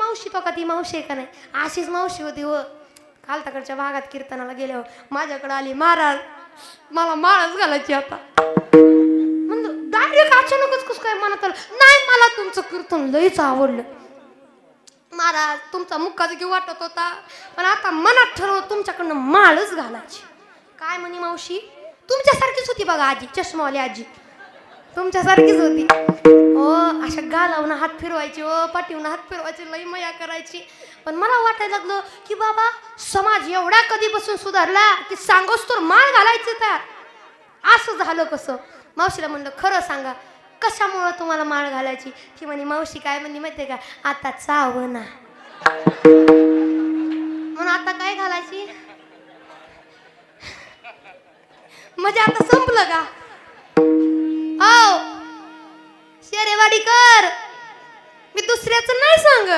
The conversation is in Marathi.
मावशी तो का ती मावशी आहे का नाही अशीच मावशी होती व खालताकडच्या भागात कीर्तनाला गेल्यावर माझ्याकडे आली महाराज मला माळच घालायची आता म्हणलं डायरेक्ट अचानकच कसं काय मनात आलं नाही मला तुमचं कीर्तन लईच आवडलं महाराज तुमचा मुक्काच घेऊ वाटत होता पण आता मनात ठरवलं तुमच्याकडनं माळच घालायची काय म्हणे मावशी तुमच्यासारखीच होती बघा आजी चष्मावाली आजी तुमच्यासारखीच होती ओ अशा गालावून हात फिरवायची ओ पाठीवून हात फिरवायची लई मया करायची पण मला वाटायला लागलं की बाबा समाज एवढा कधीपासून सुधारला की सांगोस तर माळ घालायचं तर असं झालं कसं मावशीला म्हणलं खरं सांगा कशामुळं तुम्हाला माळ घालायची ती म्हणे मावशी काय म्हणली माहितीये का आता चावना म्हणून आता काय घालायची म्हणजे आता संपलं का शेरेवाडीकर मी दुसऱ्याचं नाही सांगत